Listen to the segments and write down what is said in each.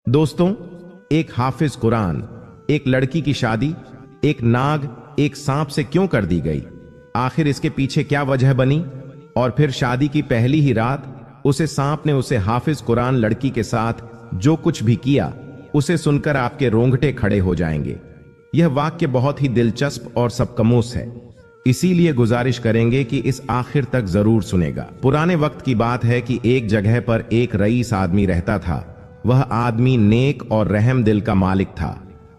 दोस्तों, एक हाफिज कुरान, एक लड़की की शादी, एक नाग, एक सांप से क्यों कर दी गई? आखिर इसके पीछे क्या वजह बनी? और फिर शादी की पहली ही रात उसे सांप ने उसे हाफिज कुरान लड़की के साथ जो कुछ भी किया, उसे सुनकर आपके रोंगटे खड़े हो जाएंगे। यह वाक्य बहुत ही दिलचस्प और सबकमोस है, इसीलिए गुजारिश करेंगे कि इस आखिर तक जरूर सुनेगा। पुराने वक्त की बात है कि एक जगह पर एक रईस आदमी रहता था। वह आदमी नेक और रहम दिल का मालिक था।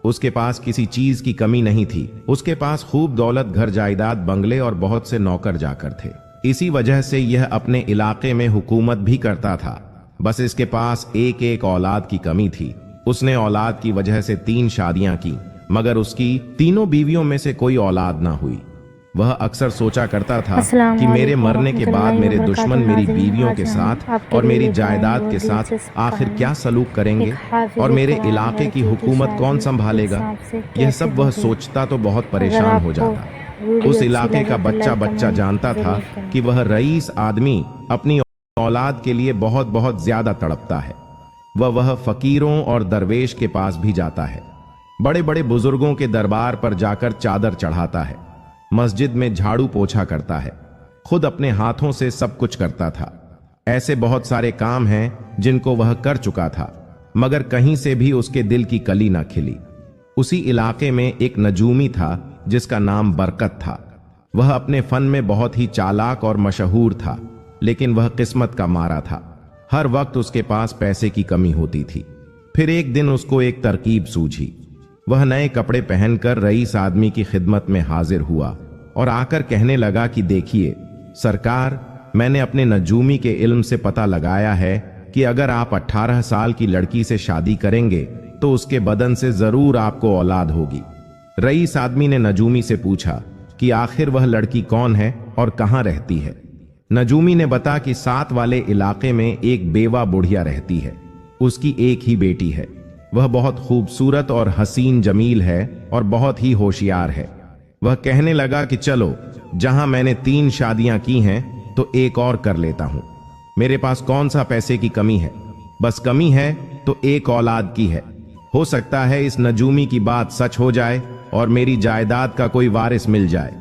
उसके पास किसी चीज की कमी नहीं थी। उसके पास खूब दौलत, घर जायदाद, बंगले और बहुत से नौकर जाकर थे। इसी वजह से यह अपने इलाके में हुकूमत भी करता था। बस इसके पास एक एक औलाद की कमी थी। उसने औलाद की वजह से 3 शादियां की, मगर उसकी तीनों बीवियों में से कोई औलाद ना हुई। वह अक्सर सोचा करता था कि मेरे मरने के बाद मेरे दुश्मन मेरी बीवियों के साथ और मेरी जायदाद के साथ आखिर क्या सलूक करेंगे, और मेरे इलाके की हुकूमत कौन संभालेगा। यह सब वह सोचता तो बहुत परेशान हो जाता। उस इलाके का बच्चा बच्चा जानता था कि वह रईस आदमी अपनी औलाद के लिए बहुत बहुत ज्यादा तड़पता है। वह फकीरों और दरवेश के पास भी जाता है। बड़े बड़े बुजुर्गों के दरबार पर जाकर चादर चढ़ाता है। मस्जिद में झाड़ू पोछा करता है। खुद अपने हाथों से सब कुछ करता था। ऐसे बहुत सारे काम हैं जिनको वह कर चुका था, मगर कहीं से भी उसके दिल की कली ना खिली। उसी इलाके में एक नजूमी था जिसका नाम बरकत था। वह अपने फन में बहुत ही चालाक और मशहूर था, लेकिन वह किस्मत का मारा था। हर वक्त उसके पास पैसे की कमी होती थी। फिर एक दिन उसको एक तरकीब सूझी। वह नए कपड़े पहनकर रईस आदमी की खिदमत में हाजिर हुआ और आकर कहने लगा कि देखिए सरकार, मैंने अपने नजूमी के इल्म से पता लगाया है कि अगर आप 18 साल की लड़की से शादी करेंगे तो उसके बदन से जरूर आपको औलाद होगी। रईस आदमी ने नजूमी से पूछा कि आखिर वह लड़की कौन है और कहां रहती है। नजूमी ने बता कि 7 वाले इलाके में एक बेवा बुढ़िया रहती है। उसकी एक ही बेटी है। वह बहुत खूबसूरत और हसीन जमील है और बहुत ही होशियार है। वह कहने लगा कि चलो, जहां मैंने 3 शादियां की हैं तो एक और कर लेता हूं। मेरे पास कौन सा पैसे की कमी है, बस कमी है तो एक औलाद की है। हो सकता है इस नजूमी की बात सच हो जाए और मेरी जायदाद का कोई वारिस मिल जाए।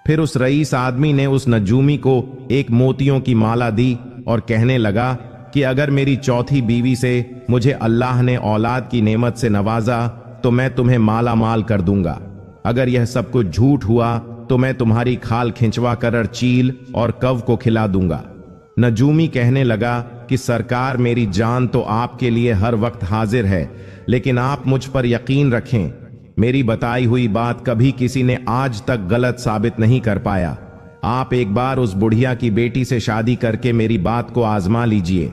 फिर उस रईस आदमी ने उस नजूमी को एक मोतियों की माला दी और कहने लगा कि अगर मेरी चौथी बीवी से मुझे अल्लाह ने औलाद की नेमत से नवाजा तो मैं तुम्हें माला माल कर दूंगा। अगर यह सब कुछ झूठ हुआ तो मैं तुम्हारी खाल खिंचवा कर चील और कव को खिला दूंगा। नजूमी कहने लगा कि सरकार, मेरी जान तो आपके लिए हर वक्त हाजिर है, लेकिन आप मुझ पर यकीन रखें, मेरी बताई हुई बात कभी किसी ने आज तक गलत साबित नहीं कर पाया। आप एक बार उस बुढ़िया की बेटी से शादी करके मेरी बात को आजमा लीजिए।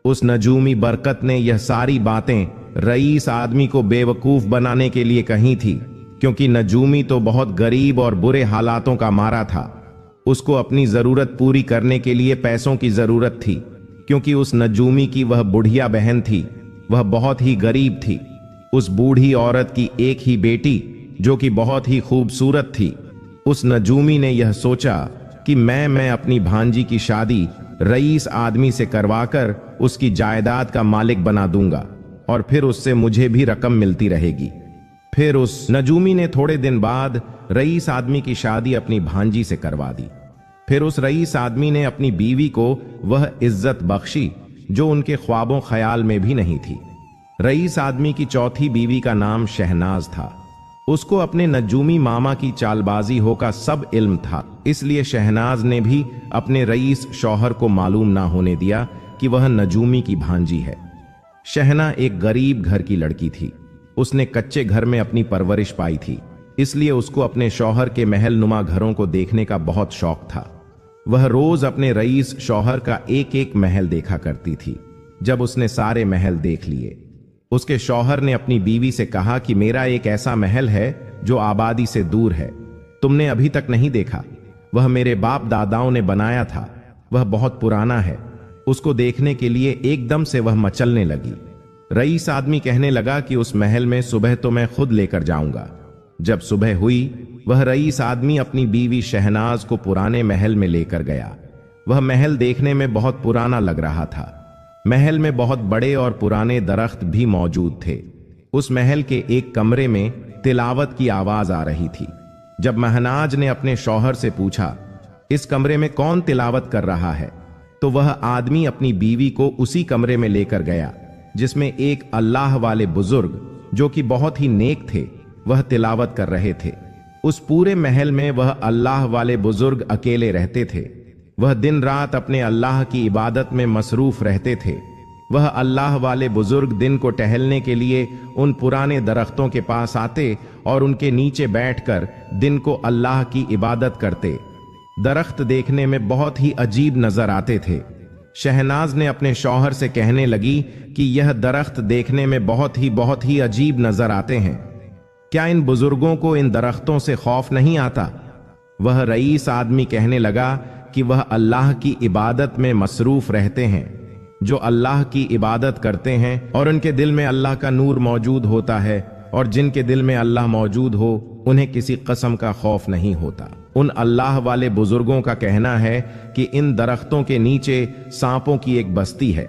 उस नजूमी बरकत ने यह सारी बातें रईस आदमी को बेवकूफ बनाने के लिए कही थी, क्योंकि नजूमी तो बहुत गरीब और बुरे हालातों का मारा था। उसको अपनी जरूरत पूरी करने के लिए पैसों की जरूरत थी, क्योंकि उस नजूमी की वह बुढ़िया बहन थी, वह बहुत ही गरीब थी। उस बूढ़ी औरत की एक ही बेटी जो कि बहुत ही खूबसूरत थी। उस नजूमी ने यह सोचा कि मैं अपनी भांजी की शादी रईस आदमी से करवाकर उसकी जायदाद का मालिक बना दूंगा और फिर उससे मुझे भी रकम मिलती रहेगी। फिर उस नजूमी ने थोड़े दिन बाद रईस आदमी की शादी अपनी भांजी से करवा दी। फिर उस रईस आदमी ने अपनी बीवी को वह इज्जत बख्शी जो उनके ख्वाबों ख्याल में भी नहीं थी। रईस आदमी की चौथी बीवी का नाम शहनाज था। उसको अपने नजूमी मामा की चालबाजी हो का सब इल्म था, इसलिए शहनाज ने भी अपने रईस शौहर को मालूम ना होने दिया कि वह नजूमी की भांजी है। शहना एक गरीब घर की लड़की थी। उसने कच्चे घर में अपनी परवरिश पाई थी, इसलिए उसको अपने शौहर के महल नुमा घरों को देखने का बहुत शौक था। वह रोज अपने रईस शौहर का एक एक महल देखा करती थी। जब उसने सारे महल देख लिए, उसके शौहर ने अपनी बीवी से कहा कि मेरा एक ऐसा महल है जो आबादी से दूर है, तुमने अभी तक नहीं देखा। वह मेरे बाप दादाओं ने बनाया था। वह बहुत पुराना है। उसको देखने के लिए एकदम से वह मचलने लगी। रईस आदमी कहने लगा कि उस महल में सुबह तो मैं खुद लेकर जाऊंगा। जब सुबह हुई, वह रईस आदमी अपनी बीवी शहनाज को पुराने महल में लेकर गया। वह महल देखने में बहुत पुराना लग रहा था। महल में बहुत बड़े और पुराने दरख्त भी मौजूद थे। उस महल के एक कमरे में तिलावत की आवाज आ रही थी। जब महनाज ने अपने शौहर से पूछा, इस कमरे में कौन तिलावत कर रहा है, तो वह आदमी अपनी बीवी को उसी कमरे में लेकर गया जिसमें एक अल्लाह वाले बुजुर्ग, जो कि बहुत ही नेक थे, वह तिलावत कर रहे थे। उस पूरे महल में वह अल्लाह वाले बुजुर्ग अकेले रहते थे। वह दिन रात अपने अल्लाह की इबादत में मसरूफ रहते थे। वह अल्लाह वाले बुजुर्ग दिन को टहलने के लिए उन पुराने दरख्तों के पास आते और उनके नीचे बैठकर दिन को अल्लाह की इबादत करते। दरख्त देखने में बहुत ही अजीब नजर आते थे। शहनाज ने अपने शौहर से कहने लगी कि यह दरख्त देखने में बहुत ही अजीब नजर आते हैं। क्या इन बुजुर्गों को इन दरख्तों से खौफ नहीं आता? वह रईस आदमी कहने लगा कि वह अल्लाह की इबादत में मसरूफ रहते हैं। जो अल्लाह की इबादत करते हैं और उनके दिल में अल्लाह का नूर मौजूद होता है, और जिनके दिल में अल्लाह मौजूद हो उन्हें किसी कसम का खौफ नहीं होता। उन अल्लाह वाले बुजुर्गों का कहना है कि इन दरख्तों के नीचे सांपों की एक बस्ती है।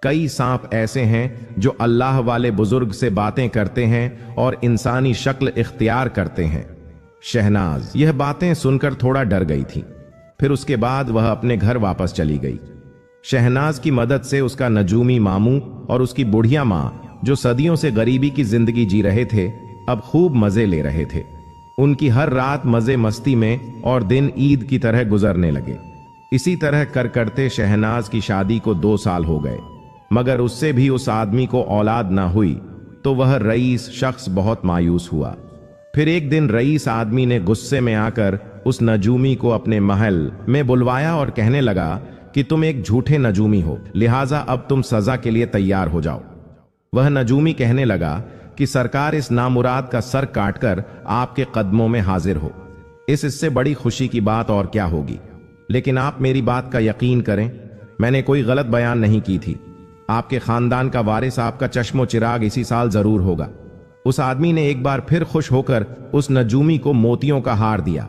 कई सांप ऐसे हैं जो अल्लाह वाले बुजुर्ग से बातें करते हैं और इंसानी शक्ल इख्तियार करते हैं। शहनाज यह बातें सुनकर थोड़ा डर गई थी। फिर उसके बाद वह अपने घर वापस चली गई। शहनाज की मदद से उसका नजूमी मामू और उसकी बुढ़िया माँ, जो सदियों से गरीबी की जिंदगी जी रहे थे, अब खूब मजे ले रहे थे। उनकी हर रात मजे मस्ती में और दिन ईद की तरह गुजरने लगे। इसी तरह कर करते शहनाज की शादी को 2 साल हो गए, मगर उससे भी उस आदमी को औलाद ना हुई तो वह रईस शख्स बहुत मायूस हुआ। फिर एक दिन रईस आदमी ने गुस्से में आकर उस नजूमी को अपने महल में बुलवाया और कहने लगा कि तुम एक झूठे नजूमी हो, लिहाजा अब तुम सजा के लिए तैयार हो जाओ। वह नजूमी कहने लगा कि सरकार इस नामुराद का सर काटकर आपके कदमों में हाजिर हो। इससे बड़ी खुशी की बात और क्या होगी। लेकिन आप मेरी बात का यकीन करें, मैंने कोई गलत बयान नहीं की थी। आपके खानदान का वारिस आपका चश्मो चिराग इसी साल जरूर होगा। उस आदमी ने एक बार फिर खुश होकर उस नजूमी को मोतियों का हार दिया।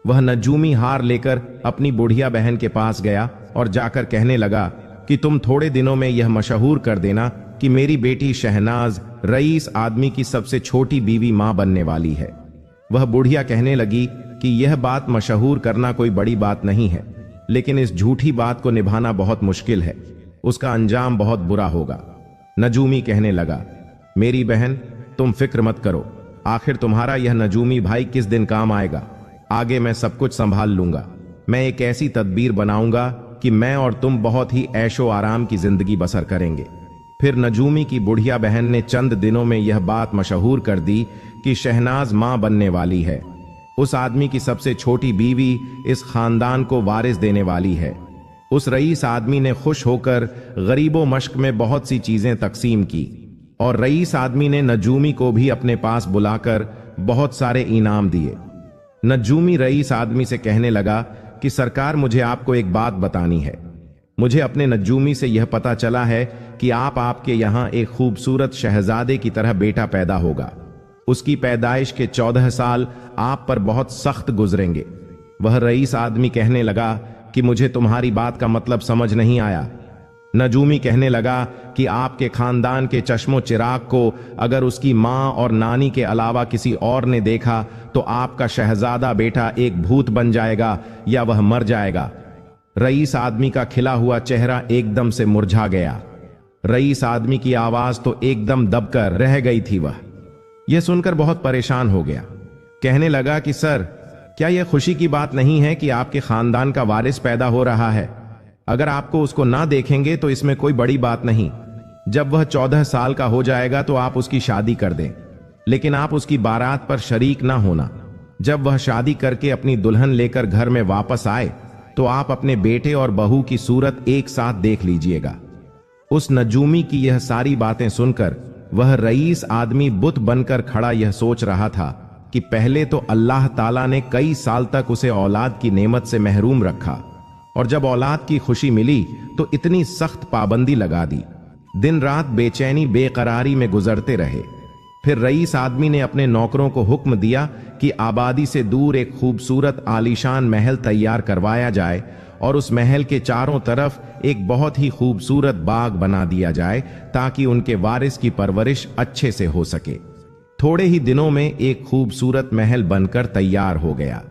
वह नजूमी हार लेकर अपनी बुढ़िया बहन के पास गया और जाकर कहने लगा कि तुम थोड़े दिनों में यह मशहूर कर देना कि मेरी बेटी शहनाज रईस आदमी की सबसे छोटी बीवी मां बनने वाली है। वह बुढ़िया कहने लगी कि यह बात मशहूर करना कोई बड़ी बात नहीं है, लेकिन इस झूठी बात को निभाना बहुत मुश्किल है। उसका अंजाम बहुत बुरा होगा। नजूमी कहने लगा, मेरी बहन तुम फिक्र मत करो, आखिर तुम्हारा यह नजूमी भाई किस दिन काम आएगा। आगे मैं सब कुछ संभाल लूंगा। मैं एक ऐसी तदबीर बनाऊंगा कि मैं और तुम बहुत ही ऐशो आराम की जिंदगी बसर करेंगे। फिर नजूमी की बुढ़िया बहन ने चंद दिनों में यह बात मशहूर कर दी कि शहनाज मां बनने वाली है। उस आदमी की सबसे छोटी बीवी इस खानदान को वारिस देने वाली है। उस रईस आदमी ने खुश होकर गरीबो मश्क में बहुत सी चीजें तकसीम की और रईस आदमी ने नजूमी को भी अपने पास बुलाकर बहुत सारे इनाम दिए। नजूमी रईस आदमी से कहने लगा कि सरकार, मुझे आपको एक बात बतानी है। मुझे अपने नजूमी से यह पता चला है कि आपके यहाँ एक खूबसूरत शहजादे की तरह बेटा पैदा होगा। उसकी पैदाइश के 14 साल आप पर बहुत सख्त गुजरेंगे। वह रईस आदमी कहने लगा कि मुझे तुम्हारी बात का मतलब समझ नहीं आया। नजूमी कहने लगा कि आपके खानदान के चश्मो चिराग को अगर उसकी मां और नानी के अलावा किसी और ने देखा तो आपका शहजादा बेटा एक भूत बन जाएगा या वह मर जाएगा। रईस आदमी का खिला हुआ चेहरा एकदम से मुरझा गया। रईस आदमी की आवाज तो एकदम दबकर रह गई थी। वह यह सुनकर बहुत परेशान हो गया। कहने लगा कि सर, क्या यह खुशी की बात नहीं है कि आपके खानदान का वारिस पैदा हो रहा है? अगर आपको उसको ना देखेंगे तो इसमें कोई बड़ी बात नहीं। जब वह 14 साल का हो जाएगा तो आप उसकी शादी कर दें, लेकिन आप उसकी बारात पर शरीक ना होना। जब वह शादी करके अपनी दुल्हन लेकर घर में वापस आए तो आप अपने बेटे और बहू की सूरत एक साथ देख लीजिएगा। उस नजूमी की यह सारी बातें सुनकर वह रईस आदमी बुत बनकर खड़ा यह सोच रहा था कि पहले तो अल्लाह ताला ने कई साल तक उसे औलाद की नेमत से महरूम रखा, और जब औलाद की खुशी मिली तो इतनी सख्त पाबंदी लगा दी। दिन रात बेचैनी बेकरारी में गुजरते रहे। फिर रईस आदमी ने अपने नौकरों को हुक्म दिया कि आबादी से दूर एक खूबसूरत आलीशान महल तैयार करवाया जाए और उस महल के चारों तरफ एक बहुत ही खूबसूरत बाग बना दिया जाए ताकि उनके वारिस की परवरिश अच्छे से हो सके। थोड़े ही दिनों में एक खूबसूरत महल बनकर तैयार हो गया।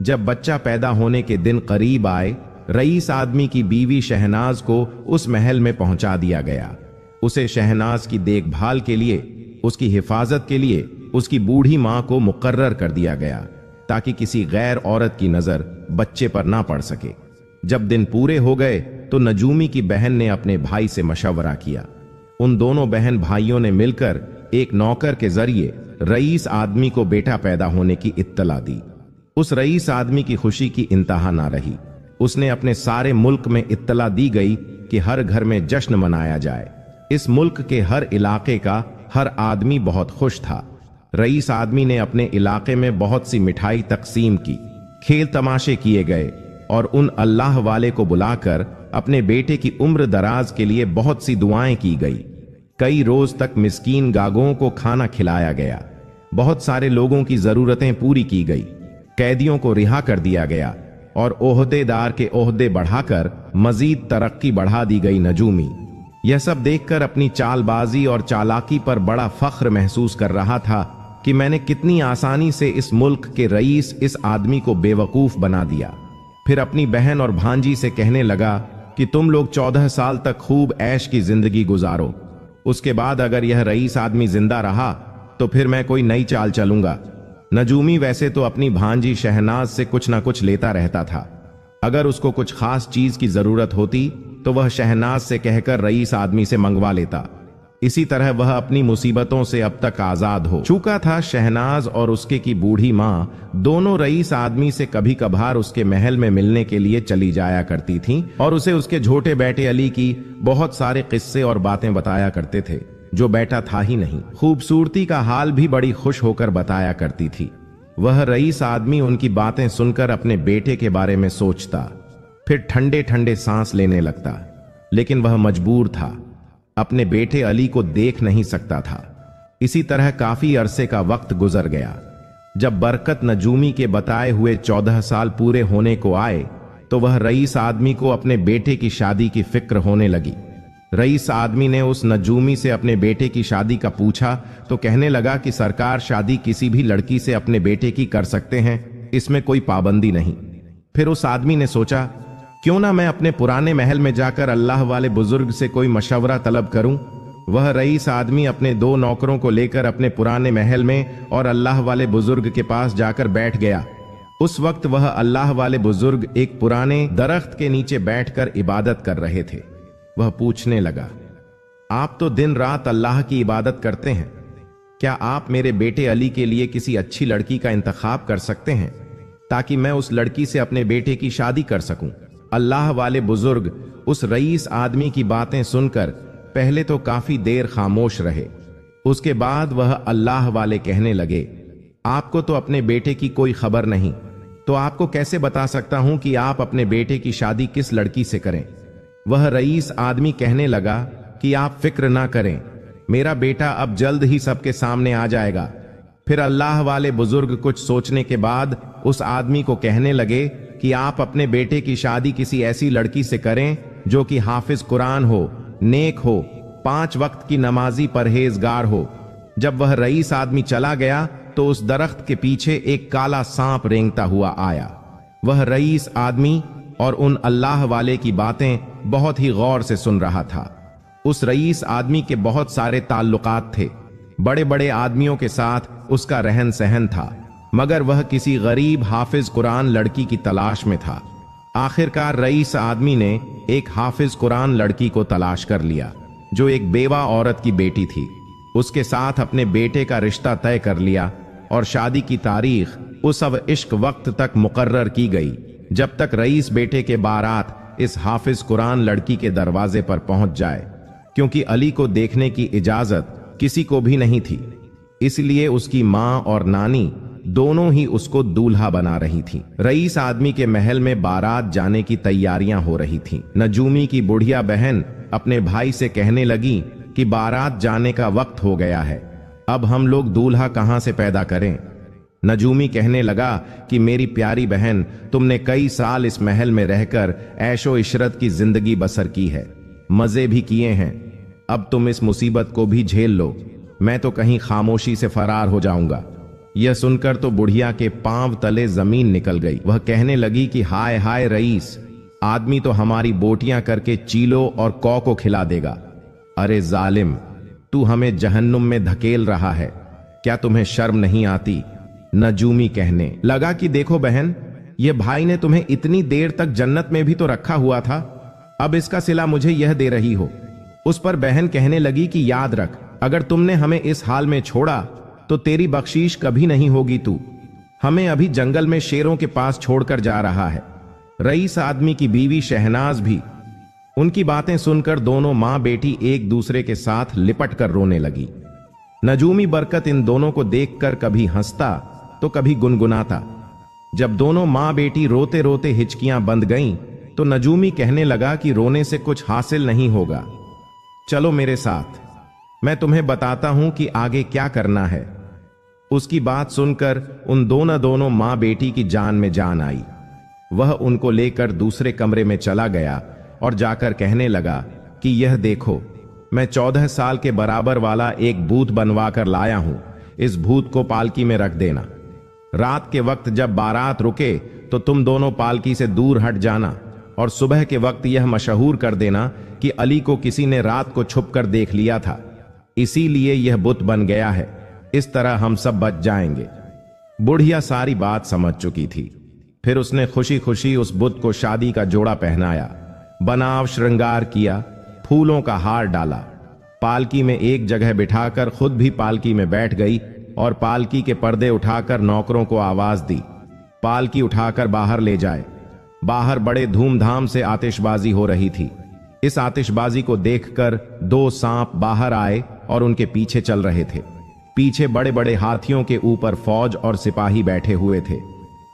जब बच्चा पैदा होने के दिन करीब आए, रईस आदमी की बीवी शहनाज को उस महल में पहुंचा दिया गया। उसे शहनाज की देखभाल के लिए, उसकी हिफाजत के लिए उसकी बूढ़ी मां को मुकर्रर कर दिया गया ताकि किसी गैर औरत की नजर बच्चे पर ना पड़ सके। जब दिन पूरे हो गए तो नजूमी की बहन ने अपने भाई से मशवरा किया। उन दोनों बहन भाइयों ने मिलकर एक नौकर के जरिए रईस आदमी को बेटा पैदा होने की इत्तला दी। उस रईस आदमी की खुशी की इंतहा ना रही। उसने अपने सारे मुल्क में इत्तला दी गई कि हर घर में जश्न मनाया जाए। इस मुल्क के हर इलाके का हर आदमी बहुत खुश था। रईस आदमी ने अपने इलाके में बहुत सी मिठाई तकसीम की, खेल तमाशे किए गए और उन अल्लाह वाले को बुलाकर अपने बेटे की उम्र दराज के लिए बहुत सी दुआएं की गई। कई रोज तक मिस्कीन गागों को खाना खिलाया गया। बहुत सारे लोगों की जरूरतें पूरी की गई। कैदियों को रिहा कर दिया गया और ओहदेदार के ओहदे बढ़ाकर मजीद तरक्की बढ़ा दी गई। नजूमी यह सब देखकर अपनी चालबाजी और चालाकी पर बड़ा फख्र महसूस कर रहा था कि मैंने कितनी आसानी से इस मुल्क के रईस इस आदमी को बेवकूफ बना दिया। फिर अपनी बहन और भांजी से कहने लगा कि तुम लोग 14 साल तक खूब ऐश की जिंदगी गुजारो। उसके बाद अगर यह रईस आदमी जिंदा रहा तो फिर मैं कोई नई चाल चलूंगा। नजूमी वैसे तो अपनी भांजी शहनाज से कुछ ना कुछ लेता रहता था। अगर उसको कुछ खास चीज की जरूरत होती तो वह शहनाज से कहकर रईस आदमी से मंगवा लेता। इसी तरह वह अपनी मुसीबतों से अब तक आजाद हो चुका था। शहनाज और उसके की बूढ़ी मां दोनों रईस आदमी से कभी कभार उसके महल में मिलने के लिए चली जाया करती थीं और उसे उसके छोटे बेटे अली की बहुत सारे किस्से और बातें बताया करते थे, जो बेटा था ही नहीं। खूबसूरती का हाल भी बड़ी खुश होकर बताया करती थी। वह रईस आदमी उनकी बातें सुनकर अपने बेटे के बारे में सोचता, फिर ठंडे ठंडे सांस लेने लगता। लेकिन वह मजबूर था, अपने बेटे अली को देख नहीं सकता था। इसी तरह काफी अरसे का वक्त गुजर गया। जब बरकत नजूमी के बताए हुए 14 साल पूरे होने को आए तो वह रईस आदमी को अपने बेटे की शादी की फिक्र होने लगी। रईस आदमी ने उस नजूमी से अपने बेटे की शादी का पूछा तो कहने लगा कि सरकार शादी किसी भी लड़की से अपने बेटे की कर सकते हैं, इसमें कोई पाबंदी नहीं। फिर उस आदमी ने सोचा, क्यों ना मैं अपने पुराने महल में जाकर अल्लाह वाले बुजुर्ग से कोई मशवरा तलब करूं। वह रईस आदमी अपने 2 नौकरों को लेकर अपने पुराने महल में और अल्लाह वाले बुजुर्ग के पास जाकर बैठ गया। उस वक्त वह अल्लाह वाले बुजुर्ग एक पुराने दरख्त के नीचे बैठकर इबादत कर रहे थे। वह पूछने लगा, आप तो दिन रात अल्लाह की इबादत करते हैं, क्या आप मेरे बेटे अली के लिए किसी अच्छी लड़की का इंतखाब कर सकते हैं ताकि मैं उस लड़की से अपने बेटे की शादी कर सकूं। अल्लाह वाले बुजुर्ग उस रईस आदमी की बातें सुनकर पहले तो काफी देर खामोश रहे। उसके बाद वह अल्लाह वाले कहने लगे, आपको तो अपने बेटे की कोई खबर नहीं, तो आपको कैसे बता सकता हूं कि आप अपने बेटे की शादी किस लड़की से करें। वह रईस आदमी कहने लगा कि आप फिक्र ना करें, मेरा बेटा अब जल्द ही सबके सामने आ जाएगा। फिर अल्लाह वाले बुजुर्ग कुछ सोचने के बाद उस आदमी को कहने लगे कि आप अपने बेटे की शादी किसी ऐसी लड़की से करें जो कि हाफिज कुरान हो, नेक हो, 5 वक्त की नमाजी परहेजगार हो। जब वह रईस आदमी चला गया तो उस दरख्त के पीछे एक काला सांप रेंगता हुआ आया। वह रईस आदमी और उन अल्लाह वाले की बातें बहुत ही गौर से सुन रहा था। उस रईस आदमी के बहुत सारे ताल्लुकात थे, बड़े बड़े आदमियों के साथ उसका रहन सहन था, मगर वह किसी गरीब हाफिज कुरान लड़की की तलाश में था। आखिरकार रईस आदमी ने एक हाफिज कुरान लड़की को तलाश कर लिया जो एक बेवा औरत की बेटी थी। उसके साथ अपने बेटे का रिश्ता तय कर लिया और शादी की तारीख उस अब इश्क वक्त तक मुकर्रर की गई जब तक रईस बेटे के बारात इस हाफिज कुरान लड़की के दरवाजे पर पहुंच जाए, क्योंकि अली को देखने की इजाजत किसी को भी नहीं थी। इसलिए उसकी मां और नानी दोनों ही उसको दूल्हा बना रही थीं। रईस आदमी के महल में बारात जाने की तैयारियां हो रही थीं। नजूमी की बुढ़िया बहन अपने भाई से कहने लगी कि बारात जाने का वक्त हो गया है, अब हम लोग दूल्हा कहां से पैदा करें। नजूमी कहने लगा कि मेरी प्यारी बहन, तुमने कई साल इस महल में रहकर ऐशो इशरत की जिंदगी बसर की है, मजे भी किए हैं। अब तुम इस मुसीबत को भी झेल लो, मैं तो कहीं खामोशी से फरार हो जाऊंगा। यह सुनकर तो बुढ़िया के पांव तले जमीन निकल गई। वह कहने लगी कि हाय हाय रईस, आदमी तो हमारी बोटियां करके चीलो और कौ को खिला देगा। अरे जालिम, तू हमें जहन्नुम में धकेल रहा है, क्या तुम्हें शर्म नहीं आती? नजूमी कहने लगा कि देखो बहन, यह भाई ने तुम्हें इतनी देर तक जन्नत में भी तो रखा हुआ था, अब इसका सिला मुझे यह दे रही हो। उस पर बहन कहने लगी कि याद रख, अगर तुमने हमें इस हाल में छोड़ा तो तेरी बख्शीश कभी नहीं होगी। तू हमें अभी जंगल में शेरों के पास छोड़कर जा रहा है। रईस आदमी की बीवी शहनाज भी उनकी बातें सुनकर दोनों मां बेटी एक दूसरे के साथ लिपट कर रोने लगी। नजूमी बरकत इन दोनों को देखकर कभी हंसता तो कभी गुनगुनाता। जब दोनों मां बेटी रोते रोते हिचकियां बंद गईं, तो नजूमी कहने लगा कि रोने से कुछ हासिल नहीं होगा, चलो मेरे साथ, मैं तुम्हें बताता हूं कि आगे क्या करना है। उसकी बात सुनकर उन दोनों मां बेटी की जान में जान आई। वह उनको लेकर दूसरे कमरे में चला गया और जाकर कहने लगा कि यह देखो, मैं 14 साल के बराबर वाला एक भूत बनवा कर लाया हूं, इस भूत को पालकी में रख देना। रात के वक्त जब बारात रुके तो तुम दोनों पालकी से दूर हट जाना और सुबह के वक्त यह मशहूर कर देना कि अली को किसी ने रात को छुपकर देख लिया था, इसीलिए यह बुत बन गया है। इस तरह हम सब बच जाएंगे। बुढ़िया सारी बात समझ चुकी थी। फिर उसने खुशी खुशी उस बुत को शादी का जोड़ा पहनाया, बनाव श्रृंगार किया, फूलों का हार डाला, पालकी में एक जगह बिठाकर खुद भी पालकी में बैठ गई और पालकी के पर्दे उठाकर नौकरों को आवाज दी, पालकी उठाकर बाहर ले जाए। बाहर बड़े धूमधाम से आतिशबाजी हो रही थी। इस आतिशबाजी को देखकर 2 सांप बाहर आए और उनके पीछे चल रहे थे। पीछे बड़े बड़े हाथियों के ऊपर फौज और सिपाही बैठे हुए थे।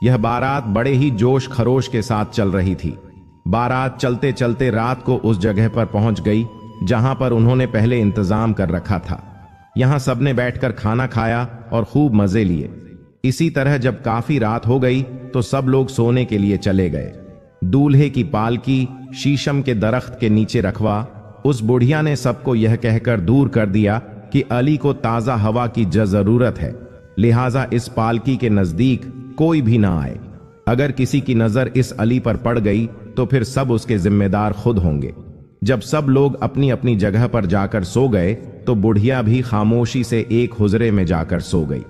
यह बारात बड़े ही जोश खरोश के साथ चल रही थी। बारात चलते चलते रात को उस जगह पर पहुंच गई जहां पर उन्होंने पहले इंतजाम कर रखा था। यहां सबने बैठकर खाना खाया और खूब मजे लिए। इसी तरह जब काफी रात हो गई तो सब लोग सोने के लिए चले गए। दूल्हे की पालकी शीशम के दरख्त के नीचे रखवा। उस बुढ़िया ने सबको यह कहकर दूर कर दिया कि अली को ताजा हवा की जरूरत है, लिहाजा इस पालकी के नजदीक कोई भी ना आए। अगर किसी की नजर इस अली पर पड़ गई तो फिर सब उसके जिम्मेदार खुद होंगे। जब सब लोग अपनी अपनी जगह पर जाकर सो गए तो बुढ़िया भी खामोशी से एक हुजरे में जाकर सो गई।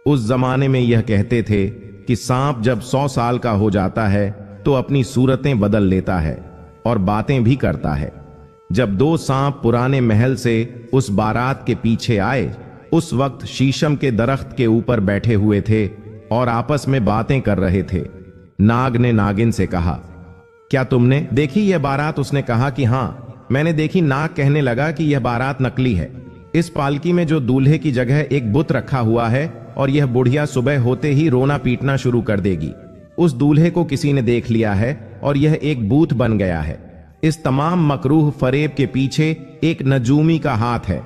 उस जमाने में यह कहते थे कि सांप जब 100 साल का हो जाता है तो अपनी सूरतें बदल लेता है और बातें भी करता है। जब 2 सांप पुराने महल से उस बारात के पीछे आए, उस वक्त शीशम के दरख्त के ऊपर बैठे हुए थे और आपस में बातें कर रहे थे। नाग ने नागिन से कहा, क्या तुमने देखी यह बारात? उसने कहा कि हां, मैंने देखी। नाग कहने लगा कि यह बारात नकली है। इस पालकी में जो दूल्हे की जगह एक बुत रखा हुआ है और यह बुढ़िया सुबह होते ही रोना पीटना शुरू कर देगी। उस दूल्हे को किसी ने देख लिया है और यह एक भूत बन गया है। इस तमाम मकरूह फरेब के पीछे एक नजूमी का हाथ है।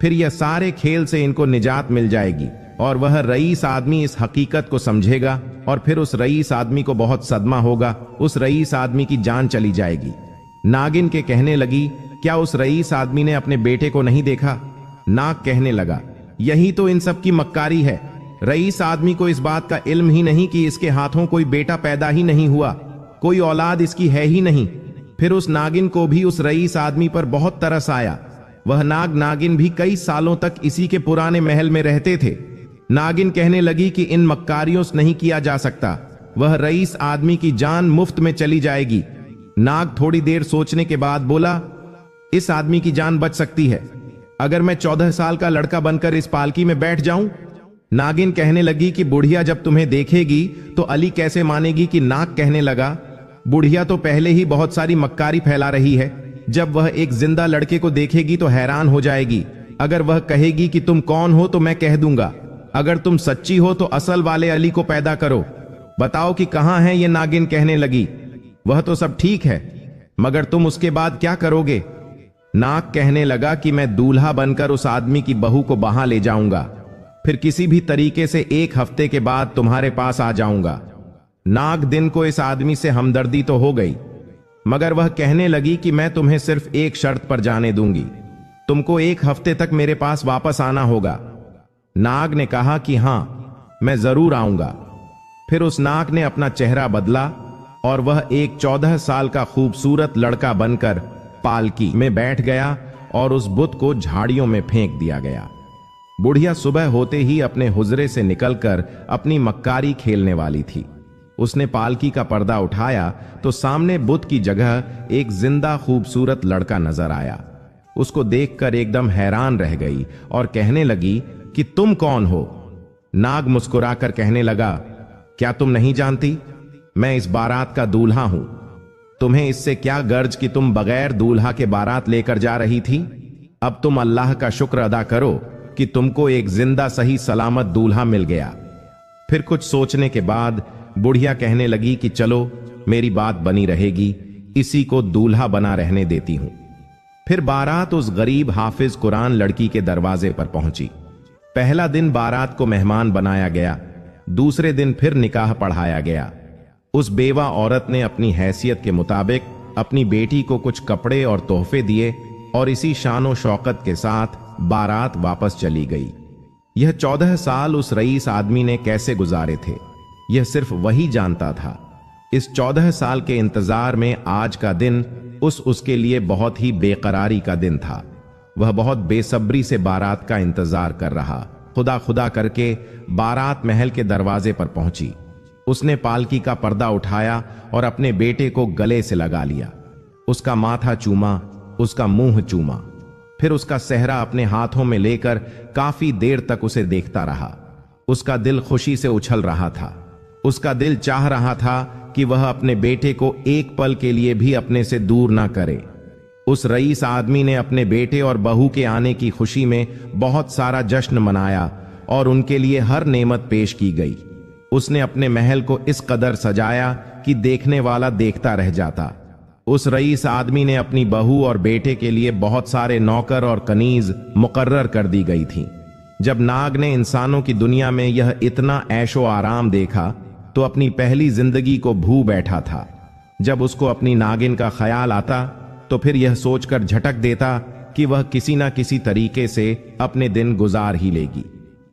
फिर यह सारे खेल से इनको निजात मिल जाएगी और वह रईस आदमी इस हकीकत को समझेगा और फिर उस रईस आदमी को बहुत सदमा होगा। उस रईस आदमी की जान चली जाएगी। नागिन के कहने लगी, क्या उस रईस आदमी ने अपने बेटे को नहीं देखा? नाग कहने लगा, यही तो इन सब की मक्कारी है। रईस आदमी को इस बात का इल्म ही नहीं कि इसके हाथों कोई बेटा पैदा ही नहीं हुआ, कोई औलाद इसकी है ही नहीं। फिर उस नागिन को भी उस रईस आदमी पर बहुत तरस आया। वह नाग नागिन भी कई सालों तक इसी के पुराने महल में रहते थे। नागिन कहने लगी कि इन मक्कारियों से नहीं किया जा सकता, वह रईस आदमी की जान मुफ्त में चली जाएगी। नाग थोड़ी देर सोचने के बाद बोला, इस आदमी की जान बच सकती है अगर मैं 14 साल का लड़का बनकर इस पालकी में बैठ जाऊं। नागिन कहने लगी कि बुढ़िया जब तुम्हें देखेगी तो अली कैसे मानेगी कि नाग कहने लगा, बुढ़िया तो पहले ही बहुत सारी मक्कारी फैला रही है। जब वह एक जिंदा लड़के को देखेगी तो हैरान हो जाएगी। अगर वह कहेगी कि तुम कौन हो तो मैं कह दूंगा, अगर तुम सच्ची हो तो असल वाले अली को पैदा करो। बताओ कि कहां है ये? नागिन कहने लगी, वह तो सब ठीक है, मगर तुम उसके बाद क्या करोगे? नाग कहने लगा कि मैं दूल्हा बनकर उस आदमी की बहू को बहा ले जाऊंगा। फिर किसी भी तरीके से 1 हफ्ते के बाद तुम्हारे पास आ जाऊंगा। नाग दिन को इस आदमी से हमदर्दी तो हो गई, मगर वह कहने लगी कि मैं तुम्हें सिर्फ एक शर्त पर जाने दूंगी, तुमको 1 हफ्ते तक मेरे पास वापस आना होगा। नाग ने कहा कि हां, मैं जरूर आऊंगा। फिर उस नाग ने अपना चेहरा बदला और वह एक 14 साल का खूबसूरत लड़का बनकर पालकी में बैठ गया और उस बुत को झाड़ियों में फेंक दिया गया। बुढ़िया सुबह होते ही अपने हुजरे से निकलकर अपनी मक्कारी खेलने वाली थी। उसने पालकी का पर्दा उठाया तो सामने बुत की जगह एक जिंदा खूबसूरत लड़का नजर आया। उसको देखकर एकदम हैरान रह गई और कहने लगी कि तुम कौन हो? नाग मुस्कुराकर कहने लगा, क्या तुम नहीं जानती? मैं इस बारात का दूल्हा हूं। तुम्हें इससे क्या गर्ज कि तुम बगैर दूल्हा के बारात लेकर जा रही थी? अब तुम अल्लाह का शुक्र अदा करो कि तुमको एक जिंदा सही सलामत दूल्हा मिल गया। फिर कुछ सोचने के बाद बुढ़िया कहने लगी कि चलो, मेरी बात बनी रहेगी, इसी को दूल्हा बना रहने देती हूं। फिर बारात उस गरीब हाफिज कुरान लड़की के दरवाजे पर पहुंची। पहला दिन बारात को मेहमान बनाया गया, दूसरे दिन फिर निकाह पढ़ाया गया। उस बेवा औरत ने अपनी हैसियत के मुताबिक अपनी बेटी को कुछ कपड़े और तोहफे दिए और इसी शानो शौकत के साथ बारात वापस चली गई। यह 14 साल उस रईस आदमी ने कैसे गुजारे थे, यह सिर्फ वही जानता था। इस 14 साल के इंतजार में आज का दिन उसके लिए बहुत ही बेकरारी का दिन था। वह बहुत बेसब्री से बारात का इंतजार कर रहा। खुदा खुदा करके बारात महल के दरवाजे पर पहुंची। उसने पालकी का पर्दा उठाया और अपने बेटे को गले से लगा लिया। उसका माथा चूमा, उसका मुंह चूमा, फिर उसका सेहरा अपने हाथों में लेकर काफी देर तक उसे देखता रहा। उसका दिल खुशी से उछल रहा था। उसका दिल चाह रहा था कि वह अपने बेटे को एक पल के लिए भी अपने से दूर ना करे। उस रईस आदमी ने अपने बेटे और बहू के आने की खुशी में बहुत सारा जश्न मनाया और उनके लिए हर नेमत पेश की गई। उसने अपने महल को इस कदर सजाया कि देखने वाला देखता रह जाता। उस रईस आदमी ने अपनी बहू और बेटे के लिए बहुत सारे नौकर और कनीज मुकर्रर कर दी गई थी। जब नाग ने इंसानों की दुनिया में यह इतना ऐशो आराम देखा तो अपनी पहली जिंदगी को भू बैठा था। जब उसको अपनी नागिन का ख्याल आता तो फिर यह सोचकर झटक देता कि वह किसी ना किसी तरीके से अपने दिन गुजार ही लेगी।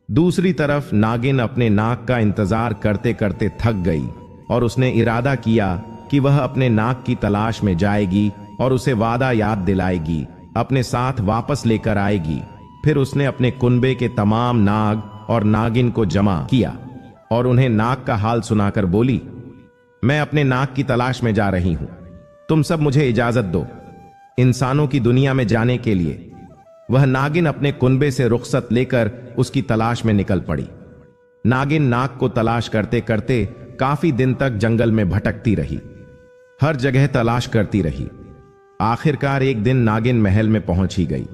दूसरी तरफ नागिन अपने नाग का इंतजार करते करते थक गई और उसने इरादा किया कि वह अपने नाग की तलाश में जाएगी और उसे वादा याद दिलाएगी, अपने साथ वापस लेकर आएगी। फिर उसने अपने कुनबे के तमाम नाग और नागिन को जमा किया और उन्हें नाग का हाल सुनाकर बोली, मैं अपने नाग की तलाश में जा रही हूं, तुम सब मुझे इजाजत दो इंसानों की दुनिया में जाने के लिए। वह नागिन अपने कुनबे से रुखसत लेकर उसकी तलाश में निकल पड़ी। नागिन नाग को तलाश करते करते काफी दिन तक जंगल में भटकती रही, हर जगह तलाश करती रही। आखिरकार एक दिन नागिन महल में पहुंच ही गई।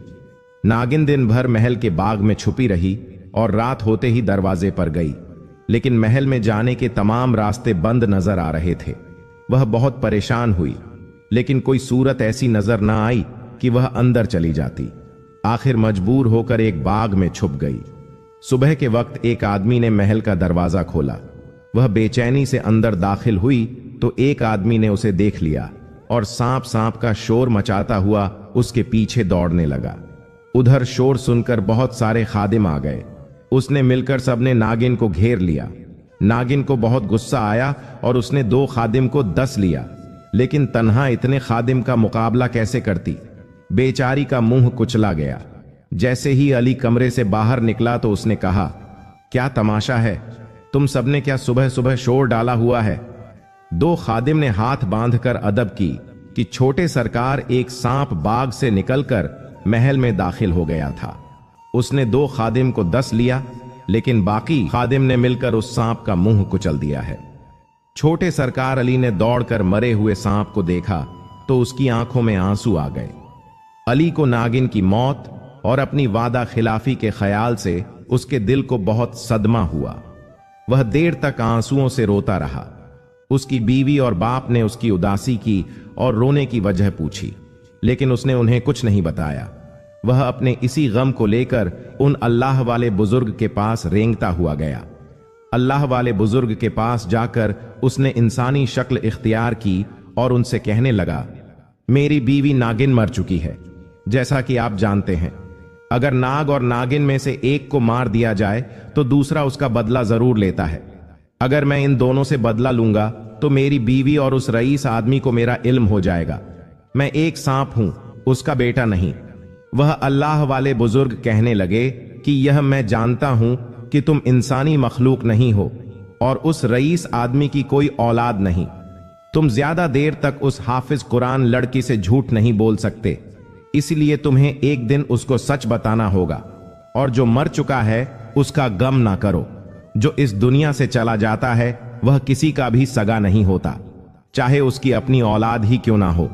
नागिन दिन भर महल के बाग में छुपी रही और रात होते ही दरवाजे पर गई, लेकिन महल में जाने के तमाम रास्ते बंद नजर आ रहे थे। वह बहुत परेशान हुई, लेकिन कोई सूरत ऐसी नजर ना आई कि वह अंदर चली जाती। आखिर मजबूर होकर एक बाग में छुप गई। सुबह के वक्त एक आदमी ने महल का दरवाजा खोला। वह बेचैनी से अंदर दाखिल हुई तो एक आदमी ने उसे देख लिया और सांप सांप का शोर मचाता हुआ उसके पीछे दौड़ने लगा। उधर शोर सुनकर बहुत सारे खादिम आ गए। उसने मिलकर सबने नागिन को घेर लिया। नागिन को बहुत गुस्सा आया और उसने 2 खादिम को 10 लिया, लेकिन तन्हा इतने खादिम का मुकाबला कैसे करती। बेचारी का मुंह कुचला गया। जैसे ही अली कमरे से बाहर निकला तो उसने कहा, क्या तमाशा है, तुम सबने क्या सुबह सुबह शोर डाला हुआ है। 2 खादिम ने हाथ बांधकर अदब की कि छोटे सरकार, एक सांप बाग से निकलकर महल में दाखिल हो गया था। उसने 2 खादिम को 10 लिया, लेकिन बाकी खादिम ने मिलकर उस सांप का मुंह कुचल दिया है। छोटे सरकार अली ने दौड़कर मरे हुए सांप को देखा तो उसकी आंखों में आंसू आ गए। अली को नागिन की मौत और अपनी वादा खिलाफी के ख्याल से उसके दिल को बहुत सदमा हुआ। वह देर तक आंसुओं से रोता रहा। उसकी बीवी और बाप ने उसकी उदासी की और रोने की वजह पूछी, लेकिन उसने उन्हें कुछ नहीं बताया। वह अपने इसी गम को लेकर उन अल्लाह वाले बुजुर्ग के पास रेंगता हुआ गया। अल्लाह वाले बुजुर्ग के पास जाकर उसने इंसानी शक्ल इख्तियार की और उनसे कहने लगा, मेरी बीवी नागिन मर चुकी है। जैसा कि आप जानते हैं, अगर नाग और नागिन में से एक को मार दिया जाए तो दूसरा उसका बदला जरूर लेता है। अगर मैं इन दोनों से बदला लूंगा तो मेरी बीवी और उस रईस आदमी को मेरा इल्म हो जाएगा। मैं एक सांप हूं, उसका बेटा नहीं। वह अल्लाह वाले बुजुर्ग कहने लगे कि यह मैं जानता हूं कि तुम इंसानी मखलूक नहीं हो और उस रईस आदमी की कोई औलाद नहीं। तुम ज्यादा देर तक उस हाफिज कुरान लड़की से झूठ नहीं बोल सकते, इसलिए तुम्हें एक दिन उसको सच बताना होगा। और जो मर चुका है उसका गम ना करो। जो इस दुनिया से चला जाता है वह किसी का भी सगा नहीं होता, चाहे उसकी अपनी औलाद ही क्यों ना हो।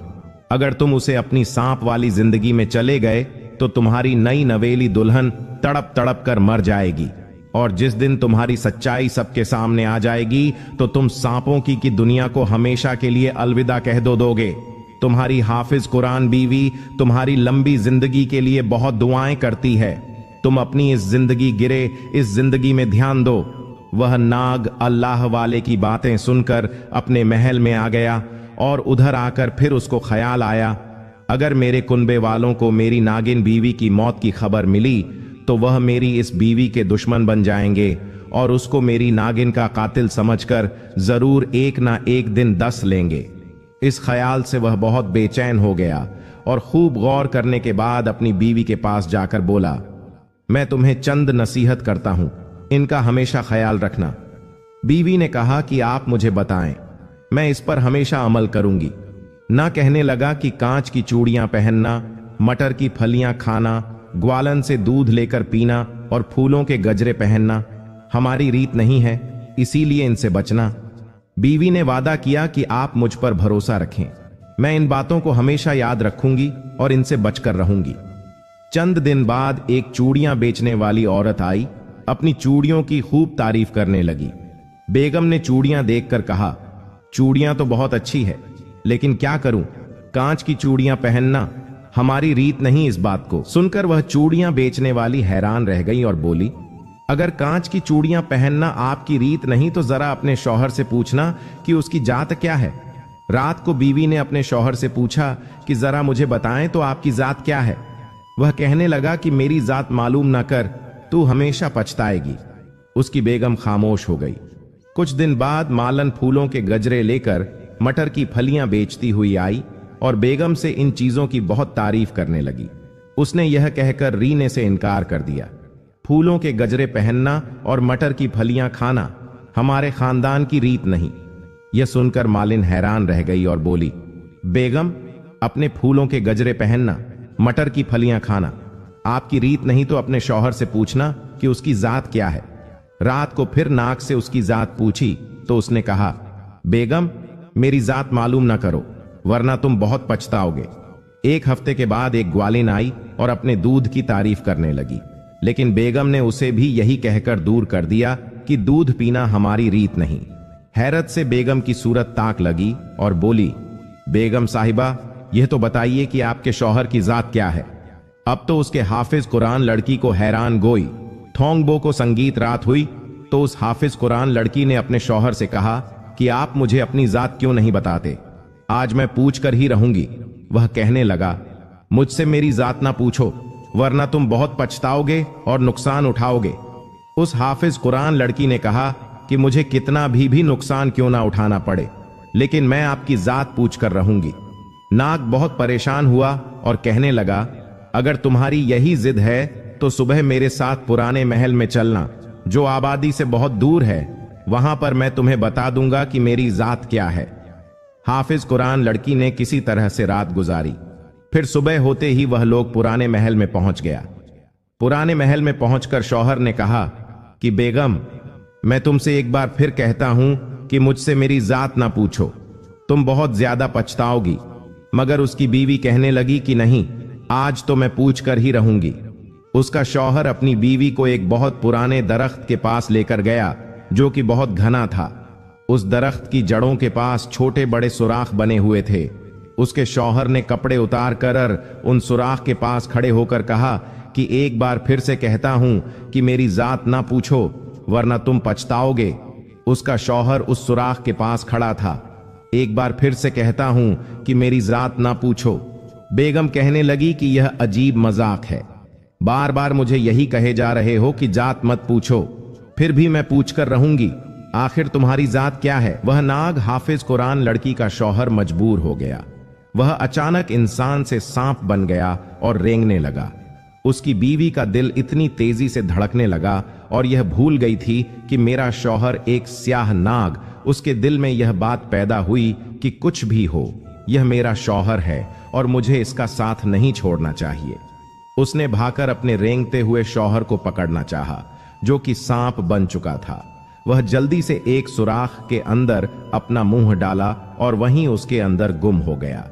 अगर तुम उसे अपनी सांप वाली जिंदगी में चले गए तो तुम्हारी नई नवेली दुल्हन तड़प तड़प कर मर जाएगी, और जिस दिन तुम्हारी सच्चाई सबके सामने आ जाएगी तो तुम सांपों की दुनिया को हमेशा के लिए अलविदा कह दोगे। तुम्हारी हाफिज कुरान बीवी तुम्हारी लंबी जिंदगी के लिए बहुत दुआएं करती है। तुम अपनी इस जिंदगी गिरे इस जिंदगी में ध्यान दो। वह नाग अल्लाह वाले की बातें सुनकर अपने महल में आ गया और उधर आकर फिर उसको ख्याल आया, अगर मेरे कुनबे वालों को मेरी नागिन बीवी की मौत की खबर मिली तो वह मेरी इस बीवी के दुश्मन बन जाएंगे और उसको मेरी नागिन का कातिल समझकर जरूर एक ना एक दिन दस लेंगे। इस ख्याल से वह बहुत बेचैन हो गया और खूब गौर करने के बाद अपनी बीवी के पास जाकर बोला, मैं तुम्हें चंद नसीहत करता हूं, इनका हमेशा ख्याल रखना। बीवी ने कहा कि आप मुझे बताएं, मैं इस पर हमेशा अमल करूंगी। ना कहने लगा कि कांच की चूड़ियां पहनना, मटर की फलियां खाना, ग्वालन से दूध लेकर पीना और फूलों के गजरे पहनना हमारी रीत नहीं है, इसीलिए इनसे बचना। बीवी ने वादा किया कि आप मुझ पर भरोसा रखें, मैं इन बातों को हमेशा याद रखूंगी और इनसे बचकर रहूंगी। चंद दिन बाद एक चूड़ियां बेचने वाली औरत आई, अपनी चूड़ियों की खूब तारीफ करने लगी। बेगम ने चूड़ियां देखकर कहा, चूड़ियां तो बहुत अच्छी है, लेकिन क्या करूं, कांच की चूड़ियां पहनना हमारी रीत नहीं। इस बात को सुनकर वह चूड़ियां बेचने वाली हैरान रह गई और बोली, अगर कांच की चूड़ियां पहनना आपकी रीत नहीं तो जरा अपने शौहर से पूछना कि उसकी जात क्या है। रात को बीवी ने अपने शौहर से पूछा कि जरा मुझे बताएं तो आपकी जात क्या है। वह कहने लगा कि मेरी जात मालूम ना कर, तू हमेशा पछताएगी। उसकी बेगम खामोश हो गई। कुछ दिन बाद मालन फूलों के गजरे लेकर मटर की फलियां बेचती हुई आई और बेगम से इन चीजों की बहुत तारीफ करने लगी। उसने यह कहकर रीने से इनकार कर दिया, फूलों के गजरे पहनना और मटर की फलियां खाना हमारे खानदान की रीत नहीं। यह सुनकर मालिन हैरान रह गई और बोली, बेगम, अपने फूलों के गजरे पहनना, मटर की फलियां खाना आपकी रीत नहीं तो अपने शौहर से पूछना कि उसकी जात क्या है। रात को फिर नाक से उसकी जात पूछी तो उसने कहा, बेगम, मेरी जात मालूम ना करो वरना तुम बहुत पछताओगे। एक हफ्ते के बाद एक ग्वालिन आई और अपने दूध की तारीफ करने लगी, लेकिन बेगम ने उसे भी यही कहकर दूर कर दिया कि दूध पीना हमारी रीत नहीं। हैरत से बेगम की सूरत ताक लगी और बोली, बेगम साहिबा, यह तो बताइए कि आपके शौहर की जात क्या है। अब तो उसके हाफिज कुरान लड़की को हैरान गोई। थोंगबो को संगीत रात हुई तो उस हाफिज कुरान लड़की ने अपने शौहर से कहा कि आप मुझे अपनी जात क्यों नहीं बताते, आज मैं पूछ कर ही रहूंगी। वह कहने लगा, मुझसे मेरी जात ना पूछो वरना तुम बहुत पछताओगे और नुकसान उठाओगे। उस हाफिज कुरान लड़की ने कहा कि मुझे कितना भी नुकसान क्यों ना उठाना पड़े, लेकिन मैं आपकी जात पूछ कर रहूंगी। नाग बहुत परेशान हुआ और कहने लगा, अगर तुम्हारी यही जिद है तो सुबह मेरे साथ पुराने महल में चलना, जो आबादी से बहुत दूर है। वहां पर मैं तुम्हें बता दूंगा कि मेरी जात क्या है। हाफिज कुरान लड़की ने किसी तरह से रात गुजारी। फिर सुबह होते ही वह लोग पुराने महल में पहुंच गया। पुराने महल में पहुंचकर शौहर ने कहा कि बेगम, मैं तुमसे एक बार फिर कहता हूं कि मुझसे मेरी जात ना पूछो, तुम बहुत ज्यादा पछताओगी। मगर उसकी बीवी कहने लगी कि नहीं, आज तो मैं पूछ कर ही रहूंगी। उसका शौहर अपनी बीवी को एक बहुत पुराने दरख्त के पास लेकर गया जो कि बहुत घना था। उस दरख्त की जड़ों के पास छोटे बड़े सुराख बने हुए थे। उसके शौहर ने कपड़े उतार कर उन सुराख के पास खड़े होकर कहा कि एक बार फिर से कहता हूं कि मेरी जात ना पूछो, वरना तुम पछताओगे। उसका शौहर उस सुराख के पास खड़ा था। एक बार फिर से कहता हूं कि मेरी जात ना पूछो। बेगम कहने लगी कि यह अजीब मजाक है, बार बार मुझे यही कहे जा रहे हो कि जात मत पूछो, फिर भी मैं पूछ कर रहूंगी। आखिर तुम्हारी जात क्या है? वह नाग हाफिज कुरान लड़की का शौहर मजबूर हो गया। वह अचानक इंसान से सांप बन गया और रेंगने लगा। उसकी बीवी का दिल इतनी तेजी से धड़कने लगा और यह भूल गई थी कि मेरा शौहर एक स्याह नाग। उसके दिल में यह बात पैदा हुई कि कुछ भी हो, यह मेरा शौहर है और मुझे इसका साथ नहीं छोड़ना चाहिए। उसने भागकर अपने रेंगते हुए शौहर को पकड़ना चाहा, जो कि सांप बन चुका था। वह जल्दी से एक सुराख के अंदर अपना मुंह डाला और वहीं उसके अंदर गुम हो गया।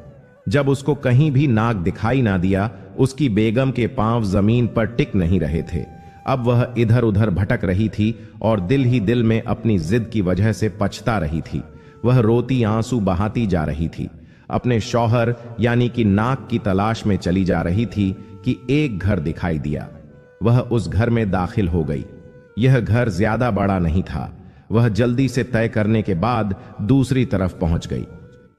जब उसको कहीं भी नाग दिखाई ना दिया, उसकी बेगम के पांव जमीन पर टिक नहीं रहे थे। अब वह इधर उधर भटक रही थी और दिल ही दिल में अपनी जिद की वजह से पछता रही थी। वह रोती आंसू बहाती जा रही थी, अपने शौहर यानी कि नाग की तलाश में चली जा रही थी कि एक घर दिखाई दिया। वह उस घर में दाखिल हो गई। यह घर ज्यादा बड़ा नहीं था। वह जल्दी से तय करने के बाद दूसरी तरफ पहुंच गई।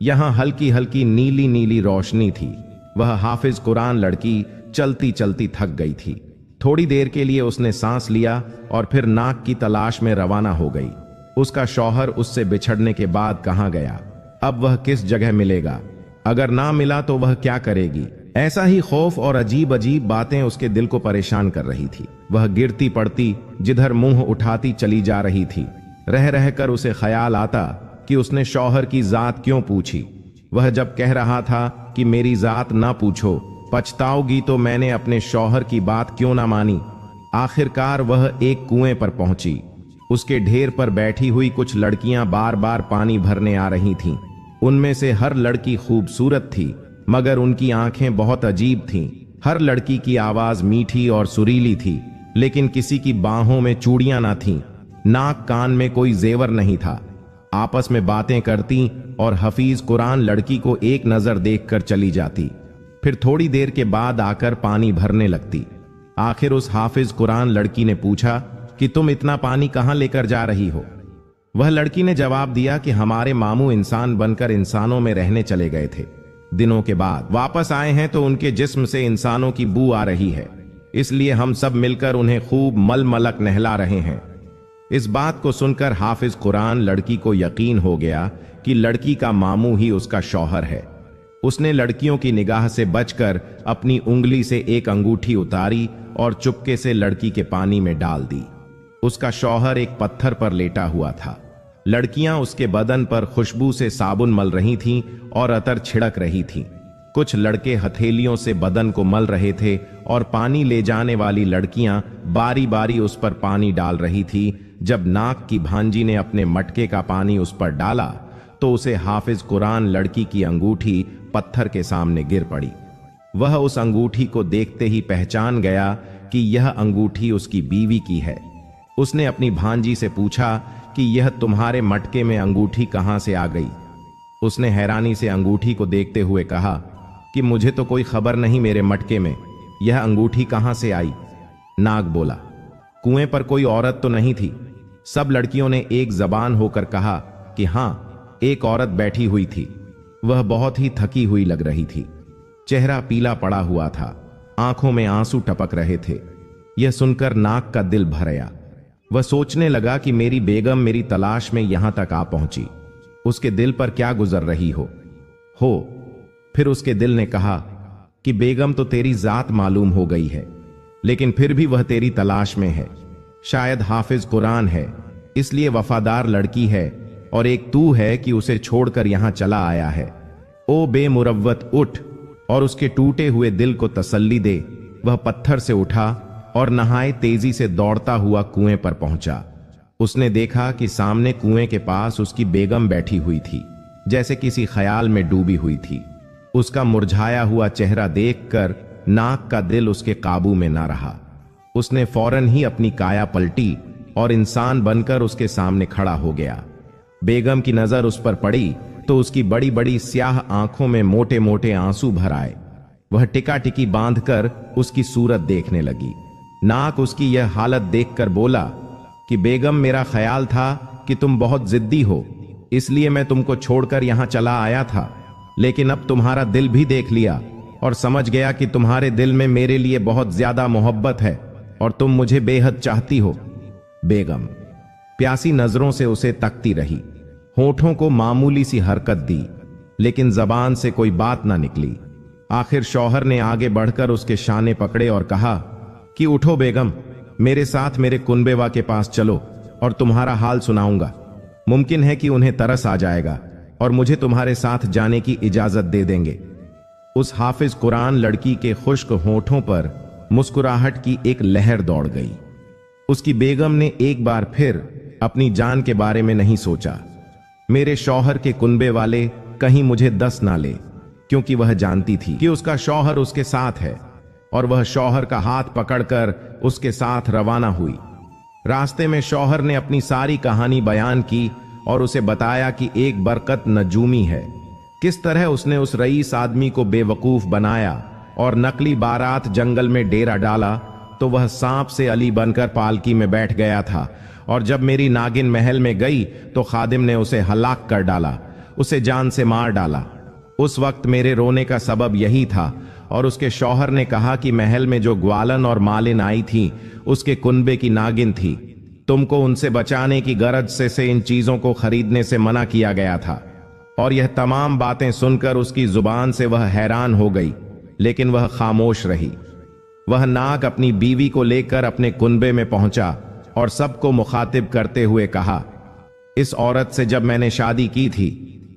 यहां हल्की हल्की नीली नीली रोशनी थी। वह हाफिज कुरान लड़की चलती चलती थक गई थी। थोड़ी देर के लिए उसने सांस लिया और फिर नाग की तलाश में रवाना हो गई। उसका शौहर उससे बिछड़ने के बाद कहां गया? अब वह किस जगह मिलेगा? अगर ना मिला तो वह क्या करेगी? ऐसा ही खौफ और अजीब अजीब बातें उसके दिल को परेशान कर रही थी। वह गिरती पड़ती, जिधर मुंह उठाती चली जा रही थी। रह रहकर उसे ख्याल आता कि उसने शौहर की जात क्यों पूछी। वह जब कह रहा था कि मेरी जात ना पूछो, पछताओगी, तो मैंने अपने शौहर की बात क्यों ना मानी। आखिरकार वह एक कुएं पर पहुंची। उसके ढेर पर बैठी हुई कुछ लड़कियां बार बार पानी भरने आ रही थीं। उनमें से हर लड़की खूबसूरत थी, मगर उनकी आंखें बहुत अजीब थीं। हर लड़की की आवाज मीठी और सुरीली थी, लेकिन किसी की बाहों में चूड़ियां ना थीं, नाक कान में कोई जेवर नहीं था। आपस में बातें करती और हफीज कुरान लड़की को एक नजर देखकर चली जाती, फिर थोड़ी देर के बाद आकर पानी भरने लगती। आखिर उस हाफिज कुरान लड़की ने पूछा कि तुम इतना पानी कहां लेकर जा रही हो? वह लड़की ने जवाब दिया कि हमारे मामू इंसान बनकर इंसानों में रहने चले गए थे। दिनों के बाद वापस आए हैं तो उनके जिस्म से इंसानों की बू आ रही है, इसलिए हम सब मिलकर उन्हें खूब मलमलक नहला रहे हैं। इस बात को सुनकर हाफिज कुरान लड़की को यकीन हो गया कि लड़की का मामू ही उसका शौहर है। उसने लड़कियों की निगाह से बचकर अपनी उंगली से एक अंगूठी उतारी और चुपके से लड़की के पानी में डाल दी। उसका शौहर एक पत्थर पर लेटा हुआ था। लड़कियां उसके बदन पर खुशबू से साबुन मल रही थीं और अतर छिड़क रही थीं। कुछ लड़के हथेलियों से बदन को मल रहे थे और पानी ले जाने वाली लड़कियां बारी बारी उस पर पानी डाल रही थी। जब नाक की भांजी ने अपने मटके का पानी उस पर डाला तो उसे हाफिज कुरान लड़की की अंगूठी पत्थर के सामने गिर पड़ी। वह उस अंगूठी को देखते ही पहचान गया कि यह अंगूठी उसकी बीवी की है। उसने अपनी भांजी से पूछा कि यह तुम्हारे मटके में अंगूठी कहां से आ गई? उसने हैरानी से अंगूठी को देखते हुए कहा कि मुझे तो कोई खबर नहीं मेरे मटके में, यह अंगूठी कहां से आई? नाग बोला, कुएं पर कोई औरत तो नहीं थी? सब लड़कियों ने एक जबान होकर कहा कि हां, एक औरत बैठी हुई थी। वह बहुत ही थकी हुई लग रही थी। चेहरा पीला पड़ा हुआ था, आंखों में आंसू टपक रहे थे। यह सुनकर नाग का दिल भर आया। वह सोचने लगा कि मेरी बेगम मेरी तलाश में यहां तक आ पहुंची, उसके दिल पर क्या गुजर रही हो। फिर उसके दिल ने कहा कि बेगम तो तेरी जात मालूम हो गई है, लेकिन फिर भी वह तेरी तलाश में है। शायद हाफिज कुरान है, इसलिए वफादार लड़की है, और एक तू है कि उसे छोड़कर यहां चला आया है। ओ बेमुरव्वत, उठ और उसके टूटे हुए दिल को तसल्ली दे। वह पत्थर से उठा और नहाए तेजी से दौड़ता हुआ कुएं पर पहुंचा। उसने देखा कि सामने कुएं के पास उसकी बेगम बैठी हुई थी, जैसे किसी ख्याल में डूबी हुई थी। उसका मुरझाया हुआ चेहरा देखकर नाग का दिल उसके काबू में ना रहा। उसने फौरन ही अपनी काया पलटी और इंसान बनकर उसके सामने खड़ा हो गया। बेगम की नजर उस पर पड़ी तो उसकी बड़ी बड़ी स्याह आंखों में मोटे मोटे आंसू भर आए। वह टिका टिकी बांधकर उसकी सूरत देखने लगी। नाक उसकी यह हालत देखकर बोला कि बेगम, मेरा ख्याल था कि तुम बहुत जिद्दी हो, इसलिए मैं तुमको छोड़कर यहां चला आया था, लेकिन अब तुम्हारा दिल भी देख लिया और समझ गया कि तुम्हारे दिल में मेरे लिए बहुत ज्यादा मोहब्बत है और तुम मुझे बेहद चाहती हो। बेगम प्यासी नजरों से उसे तकती रही, होठों को मामूली सी हरकत दी, लेकिन जबान से कोई बात ना निकली। आखिर शौहर ने आगे बढ़कर उसके शाने पकड़े और कहा कि उठो बेगम, मेरे साथ मेरे कुनबेवा के पास चलो और तुम्हारा हाल सुनाऊंगा। मुमकिन है कि उन्हें तरस आ जाएगा और मुझे तुम्हारे साथ जाने की इजाजत दे देंगे। उस हाफिज कुरान लड़की के खुश्क होठों पर मुस्कुराहट की एक लहर दौड़ गई। उसकी बेगम ने एक बार फिर अपनी जान के बारे में नहीं सोचा। मेरे शौहर के कुनबे वाले कहीं मुझे दस ना ले, क्योंकि वह जानती थी कि उसका शौहर उसके साथ है और वह शौहर का हाथ पकड़कर उसके साथ रवाना हुई। रास्ते में शौहर ने अपनी सारी कहानी बयान की और उसे बताया कि एक बरकत नजूमी है, किस तरह उसने उस रईस आदमी को बेवकूफ बनाया और नकली बारात जंगल में डेरा डाला तो वह सांप से अली बनकर पालकी में बैठ गया था, और जब मेरी नागिन महल में गई तो खादिम ने उसे हलाक कर डाला, उसे जान से मार डाला। उस वक्त मेरे रोने का सबब यही था और उसके शौहर ने कहा कि महल में जो ग्वालन और मालिन आई थी उसके कुनबे की नागिन थी। तुमको उनसे बचाने की गरज से इन चीजों को खरीदने से मना किया गया था। और यह तमाम बातें सुनकर उसकी जुबान से वह हैरान हो गई, लेकिन वह खामोश रही। वह नाग अपनी बीवी को लेकर अपने कुनबे में पहुंचा और सबको मुखातिब करते हुए कहा, इस औरत से जब मैंने शादी की थी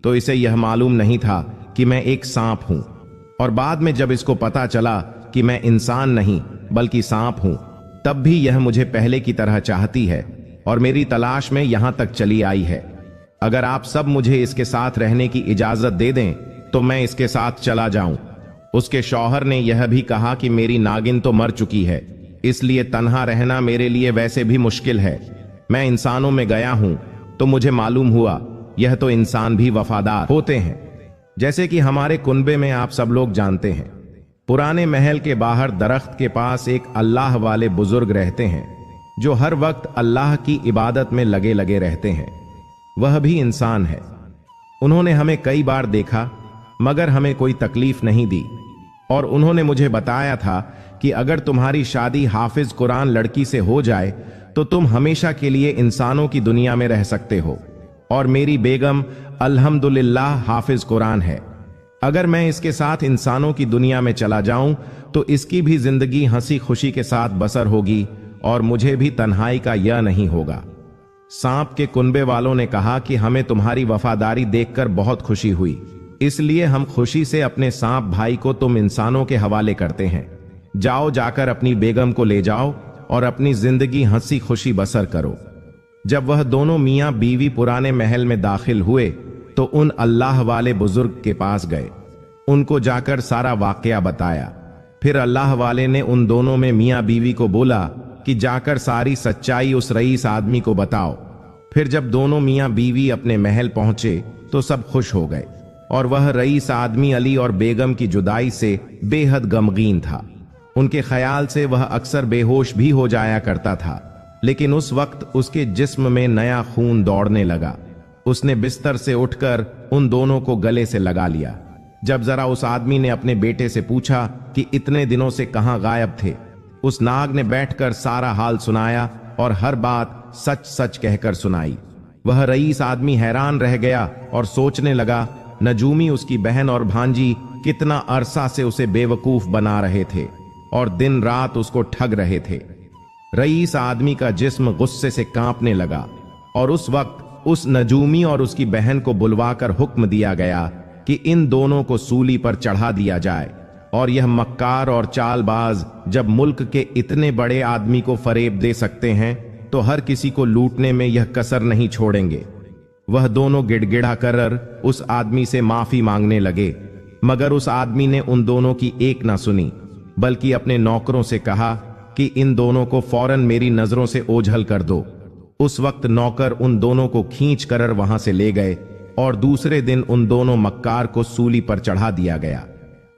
तो इसे यह मालूम नहीं था कि मैं एक सांप हूं, और बाद में जब इसको पता चला कि मैं इंसान नहीं बल्कि सांप हूं, तब भी यह मुझे पहले की तरह चाहती है और मेरी तलाश में यहां तक चली आई है। अगर आप सब मुझे इसके साथ रहने की इजाजत दे दें तो मैं इसके साथ चला जाऊं। उसके शौहर ने यह भी कहा कि मेरी नागिन तो मर चुकी है, इसलिए तन्हा रहना मेरे लिए वैसे भी मुश्किल है। मैं इंसानों में गया हूं तो मुझे मालूम हुआ यह तो इंसान भी वफादार होते हैं, जैसे कि हमारे कुनबे में आप सब लोग जानते हैं। पुराने महल के बाहर दरख्त के पास एक अल्लाह वाले बुजुर्ग रहते हैं जो हर वक्त अल्लाह की इबादत में लगे लगे रहते हैं। वह भी इंसान है। उन्होंने हमें कई बार देखा मगर हमें कोई तकलीफ नहीं दी, और उन्होंने मुझे बताया था कि अगर तुम्हारी शादी हाफिज कुरान लड़की से हो जाए तो तुम हमेशा के लिए इंसानों की दुनिया में रह सकते हो, और मेरी बेगम अल्हम्दुलिल्लाह हाफिज कुरान है। अगर मैं इसके साथ इंसानों की दुनिया में चला जाऊं तो इसकी भी जिंदगी हंसी खुशी के साथ बसर होगी और मुझे भी तन्हाई का यह नहीं होगा। सांप के कुनबे वालों ने कहा कि हमें तुम्हारी वफादारी देखकर बहुत खुशी हुई, इसलिए हम खुशी से अपने सांप भाई को तुम इंसानों के हवाले करते हैं। जाओ, जाकर अपनी बेगम को ले जाओ और अपनी जिंदगी हंसी खुशी बसर करो। जब वह दोनों मियां बीवी पुराने महल में दाखिल हुए तो उन अल्लाह वाले बुजुर्ग के पास गए, उनको जाकर सारा वाकया बताया। फिर अल्लाह वाले ने उन दोनों में मियां बीवी को बोला कि जाकर सारी सच्चाई उस रईस आदमी को बताओ। फिर जब दोनों मियां बीवी अपने महल पहुंचे तो सब खुश हो गए, और वह रईस आदमी अली और बेगम की जुदाई से बेहद गमगीन था। उनके ख्याल से वह अक्सर बेहोश भी हो जाया करता था, लेकिन उस वक्त उसके जिस्म में नया खून दौड़ने लगा। उसने बिस्तर से उठकर उन दोनों को गले से लगा लिया। जब जरा उस आदमी ने अपने बेटे से पूछा कि इतने दिनों से कहां गायब थे, उस नाग ने बैठकर सारा हाल सुनाया और हर बात सच सच कहकर सुनाई। वह रईस आदमी हैरान रह गया और सोचने लगा नजूमी उसकी बहन और भांजी कितना अरसा से उसे बेवकूफ बना रहे थे और दिन रात उसको ठग रहे थे। रईस आदमी का जिस्म गुस्से से कांपने लगा और उस वक्त उस नजूमी और उसकी बहन को बुलवाकर हुक्म दिया गया कि इन दोनों को सूली पर चढ़ा दिया जाए। और यह मक्कार और चालबाज जब मुल्क के इतने बड़े आदमी को फरेब दे सकते हैं तो हर किसी को लूटने में यह कसर नहीं छोड़ेंगे। वह दोनों गिड़गिड़ा कर उस आदमी से माफी मांगने लगे, मगर उस आदमी ने उन दोनों की एक ना सुनी, बल्कि अपने नौकरों से कहा कि इन दोनों को फौरन मेरी नजरों से ओझल कर दो। उस वक्त नौकर उन दोनों को खींच कर वहां से ले गए और दूसरे दिन उन दोनों मक्कार को सूली पर चढ़ा दिया गया।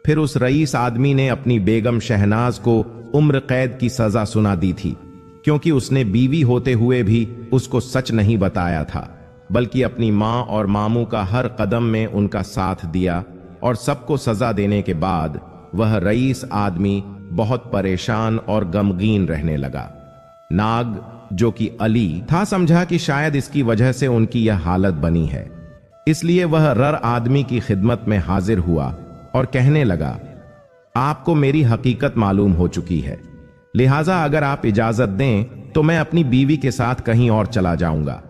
फिर उस रईस आदमी ने अपनी बेगम शहनाज को उम्र कैद की सजा सुना दी थी, क्योंकि उसने बीवी होते हुए भी उसको सच नहीं बताया था, बल्कि अपनी मां और मामू का हर कदम में उनका साथ दिया। और सबको सजा देने के बाद वह रईस आदमी बहुत परेशान और गमगीन रहने लगा। नाग, जो कि अली था, समझा कि शायद इसकी वजह से उनकी यह हालत बनी है, इसलिए वह रर आदमी की खिदमत में हाजिर हुआ और कहने लगा, आपको मेरी हकीकत मालूम हो चुकी है, लिहाजा अगर आप इजाजत दें तो मैं अपनी बीवी के साथ कहीं और चला जाऊंगा।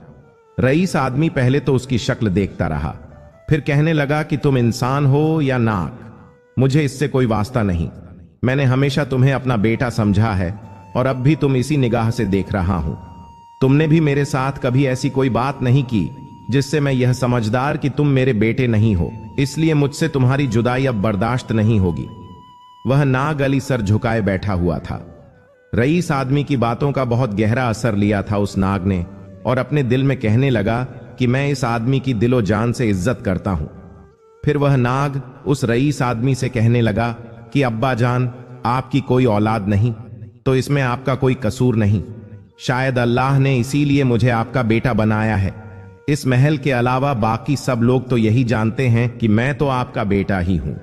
रईस आदमी पहले तो उसकी शक्ल देखता रहा, फिर कहने लगा कि तुम इंसान हो या नाग, मुझे इससे कोई वास्ता नहीं। मैंने हमेशा तुम्हें अपना बेटा समझा है और अब भी तुम इसी निगाह से देख रहा हूं। तुमने भी मेरे साथ कभी ऐसी कोई बात नहीं की जिससे मैं यह समझदार कि तुम मेरे बेटे नहीं हो, इसलिए मुझसे तुम्हारी जुदाई अब बर्दाश्त नहीं होगी। वह नाग अली सर झुकाए बैठा हुआ था। रईस आदमी की बातों का बहुत गहरा असर लिया था उस नाग ने, और अपने दिल में कहने लगा कि मैं इस आदमी की दिलो जान से इज्जत करता हूं। फिर वह नाग उस रईस आदमी से कहने लगा कि अब्बा जान, आपकी कोई औलाद नहीं, तो इसमें आपका कोई कसूर नहीं। शायद अल्लाह ने इसीलिए मुझे आपका बेटा बनाया है। इस महल के अलावा बाकी सब लोग तो यही जानते हैं कि मैं तो आपका बेटा ही हूं।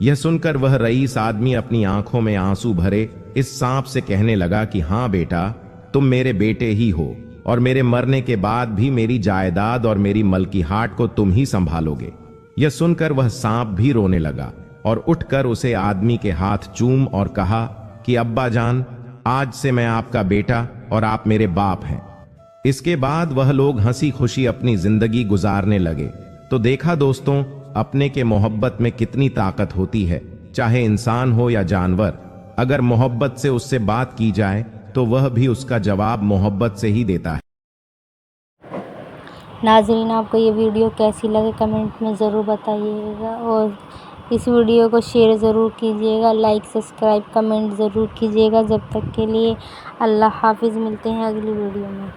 यह सुनकर वह रईस आदमी अपनी आंखों में आंसू भरे इस सांप से कहने लगा कि हां बेटा, तुम मेरे बेटे ही हो और मेरे मरने के बाद भी मेरी जायदाद और मेरी मलकी हाट को तुम ही संभालोगे। यह सुनकर वह सांप भी रोने लगा और उठकर उसे आदमी के हाथ चूम और कहा कि अब्बा जान, आज से मैं आपका बेटा और आप मेरे बाप हैं। इसके बाद वह लोग हंसी खुशी अपनी जिंदगी गुजारने लगे। तो देखा दोस्तों, अपने के मोहब्बत में कितनी ताकत होती है। चाहे इंसान हो या जानवर, अगर मोहब्बत से उससे बात की जाए तो वह भी उसका जवाब मोहब्बत से ही देता है। नाज़रीन, आपको ये वीडियो कैसी लगे कमेंट में ज़रूर बताइएगा, और इस वीडियो को शेयर ज़रूर कीजिएगा, लाइक सब्सक्राइब कमेंट ज़रूर कीजिएगा। जब तक के लिए अल्लाह हाफिज़, मिलते हैं अगली वीडियो में।